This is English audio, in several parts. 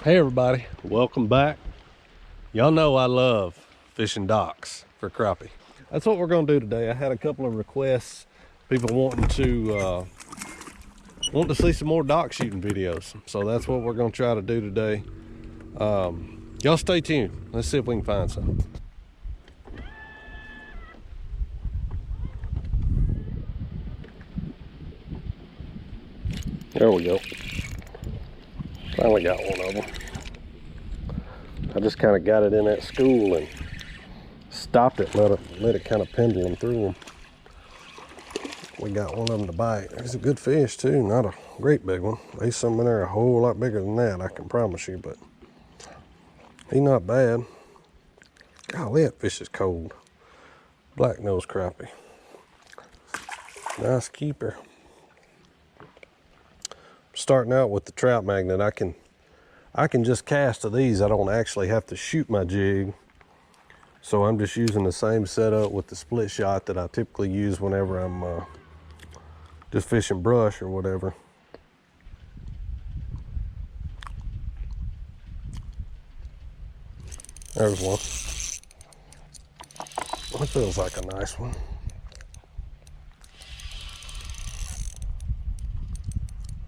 Hey everybody, welcome back. Y'all know I love fishing docks for crappie. That's what we're gonna do today. I had a couple of requests, people wanting to see some more dock shooting videos. So that's what we're gonna try to do today. Y'all stay tuned. Let's see if we can find some. There we go. Finally got one of them. I just kind of got it in that school and stopped it, let it kind of pendulum through them. We got one of them to bite. He's a good fish too, not a great big one. There's some in there a whole lot bigger than that, I can promise you, but he's not bad. Golly, that fish is cold. Black nose crappie. Nice keeper. Starting out with the trout magnet, I can just cast to these. I don't actually have to shoot my jig. So I'm just using the same setup with the split shot that I typically use whenever I'm just fishing brush or whatever. There's one. That feels like a nice one.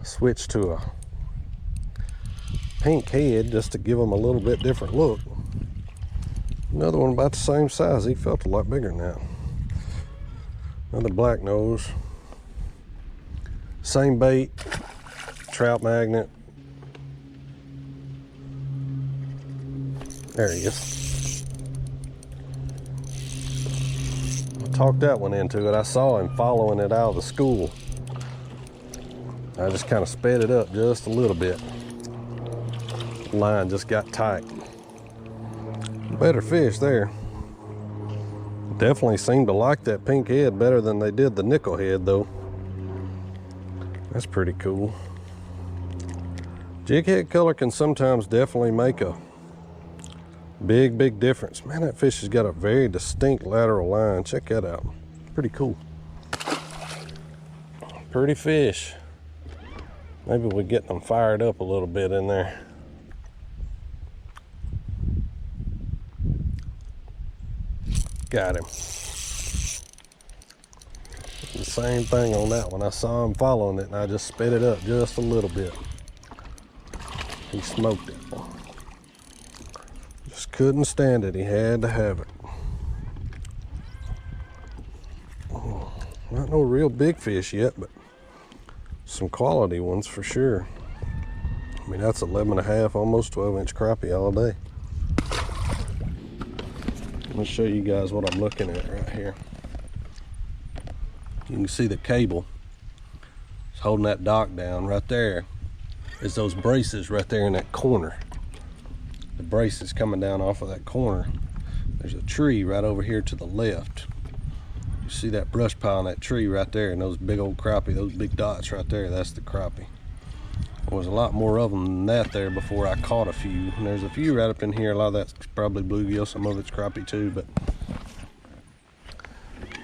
I switched to a pink head just to give them a little bit different look. Another one about the same size. He felt a lot bigger than that. Another black nose. Same bait, trout magnet. There he is. I talked that one into it. I saw him following it out of the school. I just kind of sped it up just a little bit. The line just got tight. Better fish there. Definitely seemed to like that pink head better than they did the nickel head though. That's pretty cool. Jig head color can sometimes definitely make a big difference. Man, that fish has got a very distinct lateral line. Check that out. Pretty cool. Pretty fish. Maybe we're getting them fired up a little bit in there. Got him. The same thing on that one. I saw him following it and I just sped it up just a little bit. He smoked it. Just couldn't stand it. He had to have it. Not no real big fish yet, but some quality ones for sure. I mean, that's 11.5, almost 12-inch crappie all day. Let me show you guys what I'm looking at right here. You can see the cable. It's holding that dock down. Right there is those braces right there in that corner. The braces coming down off of that corner. There's a tree right over here to the left. You see that brush pile in that tree right there, and those big old crappie, those big dots right there, that's the crappie. There was a lot more of them than that there before I caught a few. And there's a few right up in here. A lot of that's probably bluegill, some of it's crappie too, but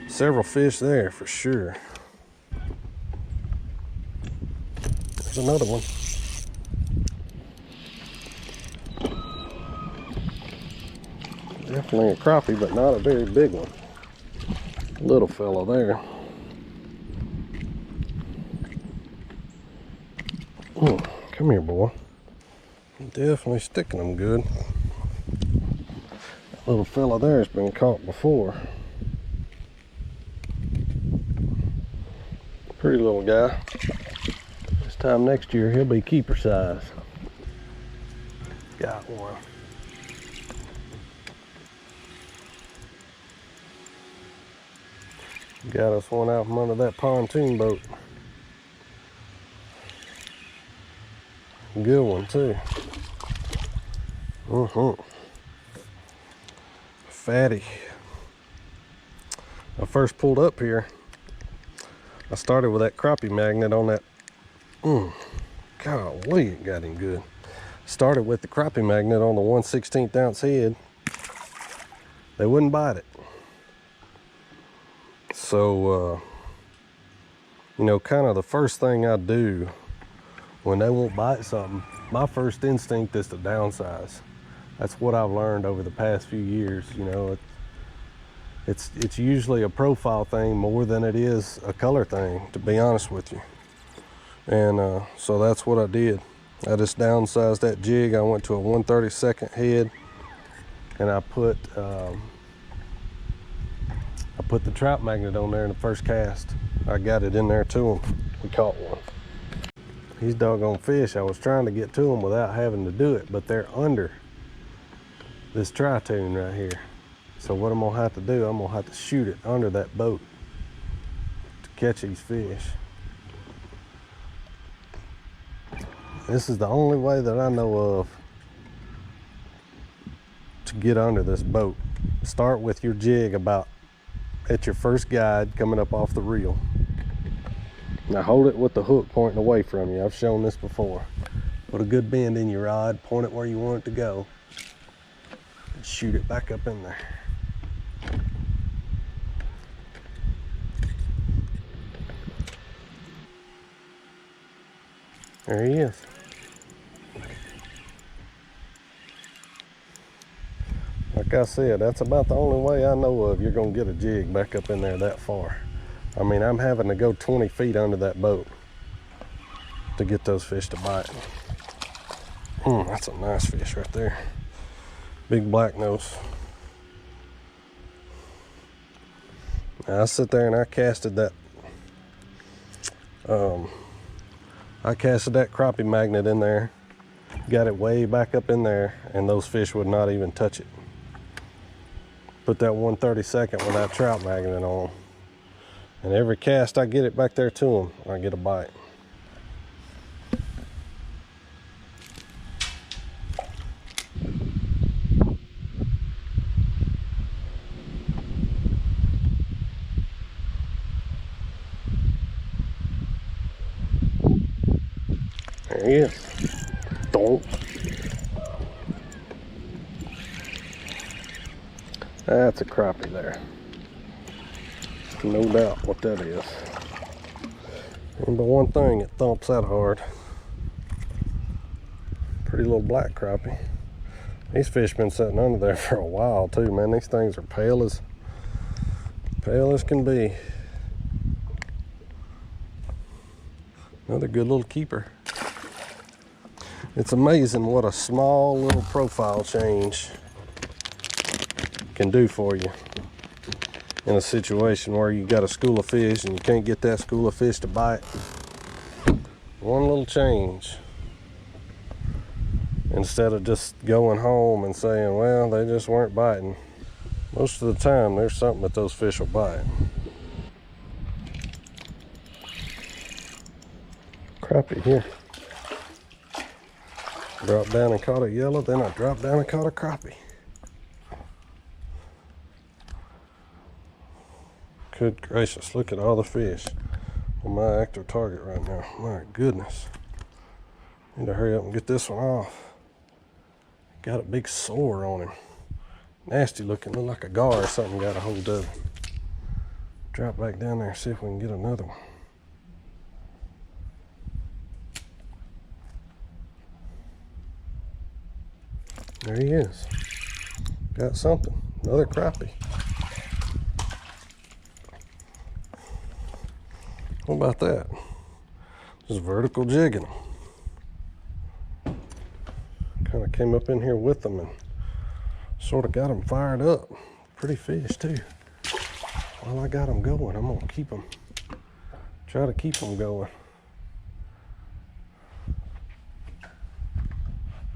several fish there for sure. There's another one. Definitely a crappie, but not a very big one. Little fella there. Come here, boy. Definitely sticking them good. That little fella there has been caught before. Pretty little guy. This time next year he'll be keeper size. Got one. Got us one out from under that pontoon boat. Good one too. Fatty. I first pulled up here, I started with that crappie magnet on that. Golly, it got him good. Started with the crappie magnet on the 1/16 ounce head. They wouldn't bite it. So, you know, kind of the first thing I do when they won't bite something my first instinct is to downsize. That's what I've learned over the past few years. You know, it's usually a profile thing more than it is a color thing, to be honest with you. And so that's what I did. I just downsized that jig. I went to a 1/32 head, and I put the trap magnet on there in the first cast. I got it in there to him. We caught one. These doggone fish, I was trying to get to them without having to do it, but they're under this tri-tune right here. So what I'm gonna have to do, I'm gonna have to shoot it under that boat to catch these fish. This is the only way that I know of to get under this boat. Start with your jig about at your first guide coming up off the reel. Now hold it with the hook pointing away from you. I've shown this before. Put a good bend in your rod, point it where you want it to go, and shoot it back up in there. There he is. Like I said, that's about the only way I know of you're gonna get a jig back up in there that far. I mean, I'm having to go 20 feet under that boat to get those fish to bite. That's a nice fish right there. Big black nose. Now, I sit there and I casted that crappie magnet in there, got it way back up in there, and those fish would not even touch it. Put that 1/32 with that trout magnet on, and every cast I get it back there to them, I get a bite. There he is. Don't. That's a crappie there. No doubt what that is. And the one thing, it thumps that hard. Pretty little black crappie. These fish been sitting under there for a while too, man. These things are pale as can be. Another good little keeper. It's amazing what a small little profile change can do for you in a situation where you got a school of fish and you can't get that school of fish to bite. One little change, instead of just going home and saying, well, they just weren't biting. Most of the time there's something that those fish will bite. Crappie here. Dropped down and caught a yellow, then I dropped down and caught a crappie. Good gracious, look at all the fish on my active target right now. My goodness. Need to hurry up and get this one off. Got a big sore on him. Nasty looking, look like a gar or something got a hold of him. Drop back down there and see if we can get another one. There he is. Got something. Another crappie. What about that? Just vertical jigging. Kind of came up in here with them and sort of got them fired up. Pretty fish too. While I got them going, I'm gonna keep them. Try to keep them going.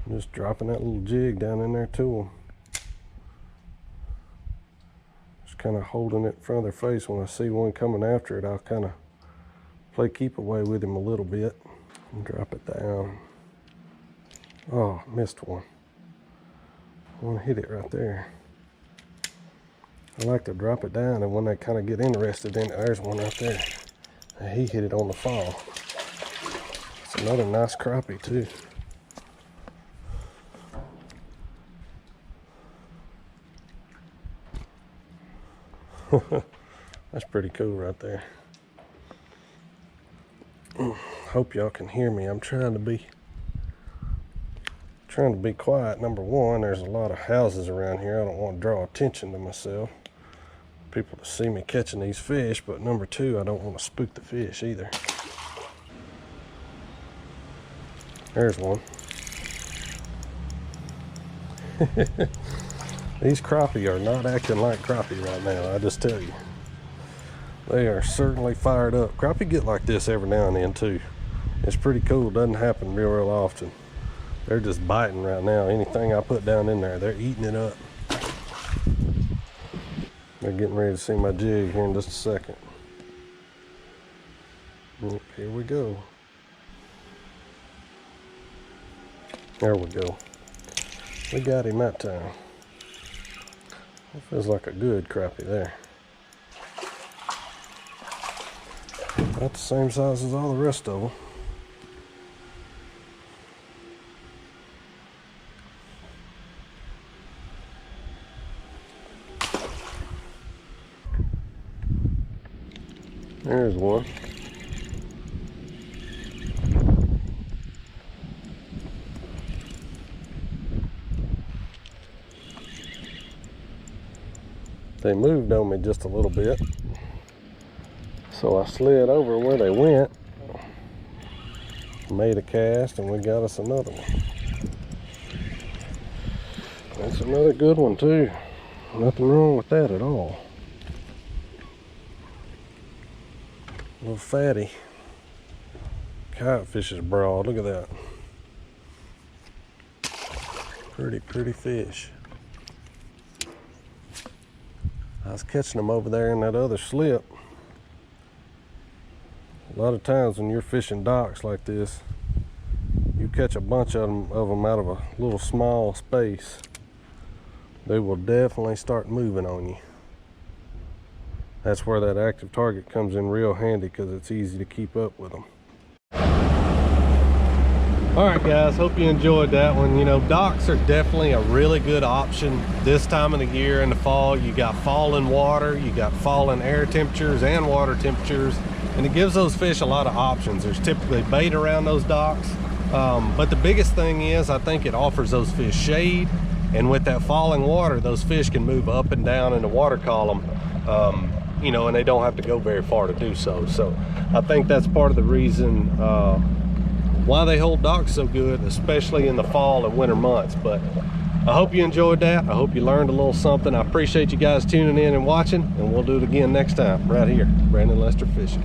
Just dropping that little jig down in there to them. Just kind of holding it in front of their face. When I see one coming after it, I'll kind of play keep away with him a little bit and drop it down. Oh, missed one. One hit it right there. I like to drop it down, and when they kind of get interested in it, there's one right there. And he hit it on the fall. It's another nice crappie too. That's pretty cool right there. Hope y'all can hear me. I'm trying to be Trying to be quiet. Number one, there's a lot of houses around here. I don't want to draw attention to myself, people to see me catching these fish. But number two, I don't want to spook the fish either. There's one. These crappie are not acting like crappie right now, I just tell you. They are certainly fired up. Crappie get like this every now and then too. It's pretty cool. Doesn't happen real often. They're just biting right now. Anything I put down in there, they're eating it up. They're getting ready to see my jig here in just a second. Yep, here we go. There we go. We got him that time. That feels like a good crappie there. About the same size as all the rest of them. There's one. They moved on me just a little bit, so I slid over where they went, made a cast, and we got us another one. That's another good one too. Nothing wrong with that at all. Little fatty catfish's broad. Look at that. Pretty fish. I was catching them over there in that other slip. A lot of times when you're fishing docks like this, you catch a bunch of them out of a little small space. They will definitely start moving on you. That's where that active target comes in real handy, because it's easy to keep up with them. All right guys, hope you enjoyed that one. You know, docks are definitely a really good option this time of the year in the fall. You got falling water, you got falling air temperatures and water temperatures, and it gives those fish a lot of options. There's typically bait around those docks, but the biggest thing is I think it offers those fish shade, and with that falling water, those fish can move up and down in the water column, you know, and they don't have to go very far to do so. So I think that's part of the reason why they hold docks so good, especially in the fall and winter months. But I hope you enjoyed that. I hope you learned a little something. I appreciate you guys tuning in and watching, and we'll do it again next time right here, Brandon Lester Fishing.